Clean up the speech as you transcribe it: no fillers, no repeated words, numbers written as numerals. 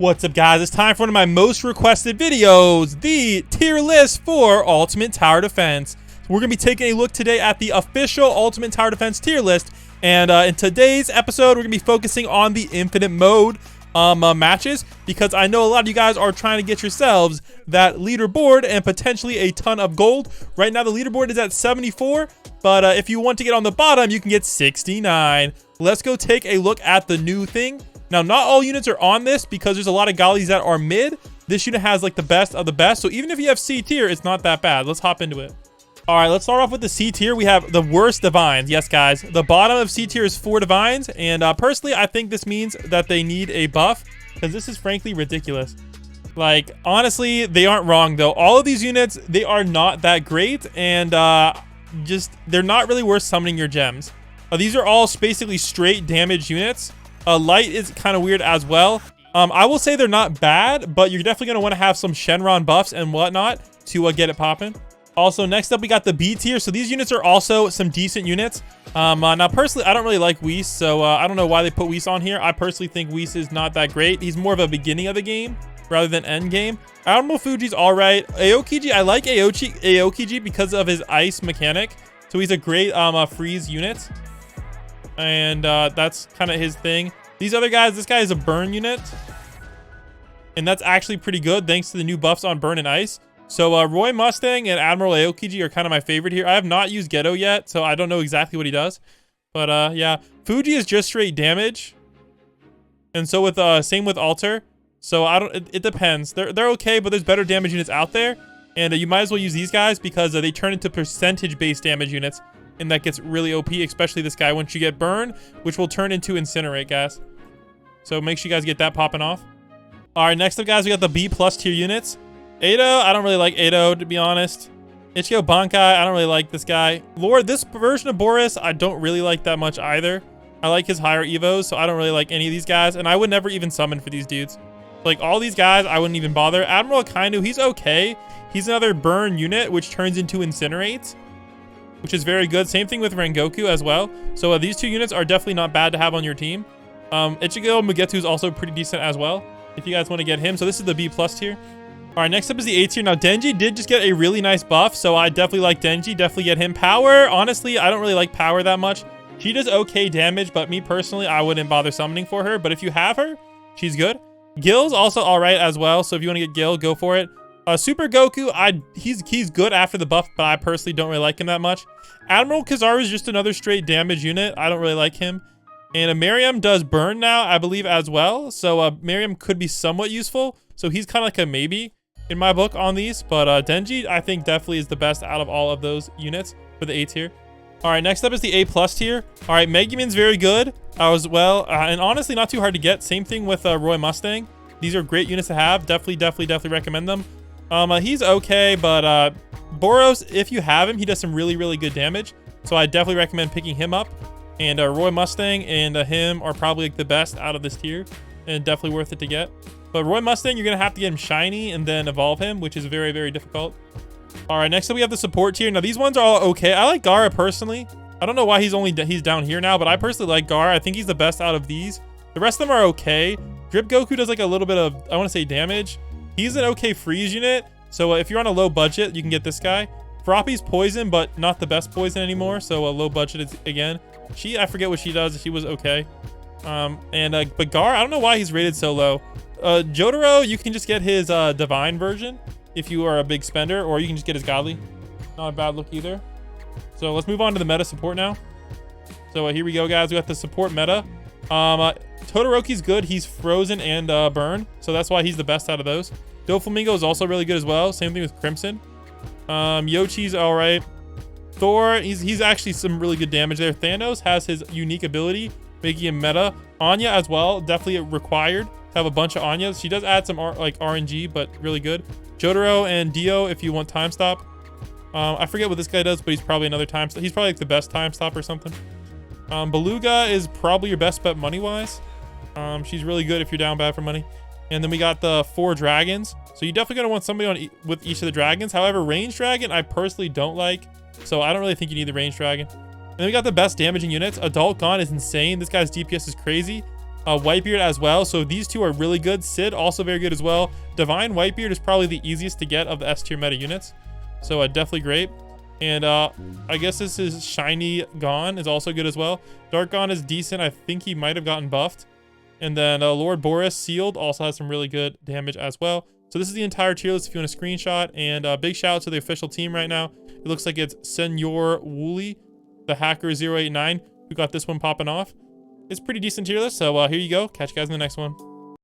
What's up, guys? It's time for one of my most requested videos, the tier list for Ultimate Tower Defense. We're going to be taking a look today at the official Ultimate Tower Defense tier list. And in today's episode, we're going to be focusing on the infinite mode matches, because I know a lot of you guys are trying to get yourselves that leaderboard and potentially a ton of gold. Right now, the leaderboard is at 74, but if you want to get on the bottom, you can get 69. Let's go take a look at the new thing. Now, not all units are on this because there's a lot of galleys that are mid. This unit has like the best of the best. So even if you have C tier, it's not that bad. Let's hop into it. All right, let's start off with the C tier. We have the worst divines. Yes, guys. The bottom of C tier is 4 divines. And personally, I think this means that they need a buff, because this is frankly ridiculous. Like, honestly, they aren't wrong, though. All of these units, they are not that great. And they're not really worth summoning your gems. These are all basically straight damage units. Light is kind of weird as well. I will say they're not bad, but you're definitely going to want to have some Shenron buffs and whatnot to get it popping. Also, next up, we got the B tier. So these units are also some decent units. Now, personally, I don't really like Whis, so I don't know why they put Whis on here. I personally think Whis is not that great. He's more of a beginning of the game rather than end game. Admiral Fuji's all right. Aokiji, I like Aokiji because of his ice mechanic. So he's a great freeze unit. And that's kind of his thing. These other guys, this guy is a burn unit, and that's actually pretty good thanks to the new buffs on burn and ice. So Roy Mustang and Admiral Aokiji are kind of my favorite here. I have not used Ghetto yet, so I don't know exactly what he does, but yeah, Fuji is just straight damage, and so with same with Alter. So it depends. They're okay, but there's better damage units out there, and you might as well use these guys because they turn into percentage based damage units. And that gets really OP, especially this guy once you get burn, which will turn into incinerate, guys. So make sure you guys get that popping off. All right, next up, guys, we got the B plus tier units. Ado, I don't really like Ado, to be honest. Ichigo Bankai, I don't really like this guy. Lord, this version of Boris, I don't really like that much either. I like his higher evos, so I don't really like any of these guys. And I would never even summon for these dudes. Like, all these guys, I wouldn't even bother. Admiral Kainu, he's okay. He's another burn unit, which turns into incinerate, which is very good. Same thing with Rengoku as well. So these two units are definitely not bad to have on your team. Ichigo Mugetsu is also pretty decent as well, if you guys want to get him. So this is the B plus tier. All right, next up is the A tier. Now, Denji did just get a really nice buff, so I definitely like Denji. Definitely get him. Power, honestly, I don't really like Power that much. She does okay damage, but me personally, I wouldn't bother summoning for her. But if you have her, she's good. Gil's also all right as well. So if you want to get Gil, go for it. Super Goku, he's good after the buff, but I personally don't really like him that much. Admiral Kizaru is just another straight damage unit. I don't really like him. And Miriam does burn now, I believe, as well. So Miriam could be somewhat useful. So he's kind of like a maybe in my book on these. But Denji, I think, definitely is the best out of all of those units for the A tier. All right, next up is the A plus tier. All right, Megumin's very good as well. And honestly, not too hard to get. Same thing with Roy Mustang. These are great units to have. Definitely recommend them. He's okay, but Boros, if you have him, he does some really good damage. So I definitely recommend picking him up. And Roy Mustang and him are probably like the best out of this tier, and definitely worth it to get. But Roy Mustang, you're gonna have to get him shiny and then evolve him, which is very difficult. All right, next up we have the support tier. Now these ones are all okay. I like Gaara personally. I don't know why he's down here now, but I personally like Gaara. I think he's the best out of these. The rest of them are okay. Grip Goku does like a little bit of, I want to say, damage. He's an okay freeze unit, so if you're on a low budget, you can get this guy. Froppy's poison, but not the best poison anymore, so a low budget is, again. I forget what she does. She was okay. But Gar, I don't know why he's rated so low. Jotaro, you can just get his divine version if you are a big spender, or you can just get his godly. Not a bad look either. So let's move on to the meta support now. So here we go, guys. We got the support meta. Todoroki's good. He's frozen and burn, so that's why he's the best out of those. Doflamingo is also really good as well. Same thing with Crimson. Yochi's all right. Thor, he's actually some really good damage there. Thanos has his unique ability, making him meta. Anya as well, definitely required to have a bunch of Anyas. She does add some RNG, but really good. Jotaro and Dio if you want time stop. I forget what this guy does, but he's probably another time stop. He's probably like the best time stop or something. Beluga is probably your best bet money-wise. She's really good if you're down bad for money. And then we got the 4 dragons. So you're definitely going to want somebody with each of the dragons. However, range dragon, I personally don't like. So I don't really think you need the range dragon. And then we got the best damaging units. Adult Gon is insane. This guy's DPS is crazy. Whitebeard as well. So these two are really good. Sid also very good as well. Divine Whitebeard is probably the easiest to get of the S tier meta units. So definitely great. And I guess this is Shiny Gone is also good as well. Dark Gone is decent. I think he might have gotten buffed. And then Lord Boris Sealed also has some really good damage as well. So this is the entire tier list if you want a screenshot. And big shout out to the official team right now. It looks like it's Senor Wooly, the Hacker 089, who got this one popping off. It's a pretty decent tier list. So here you go. Catch you guys in the next one.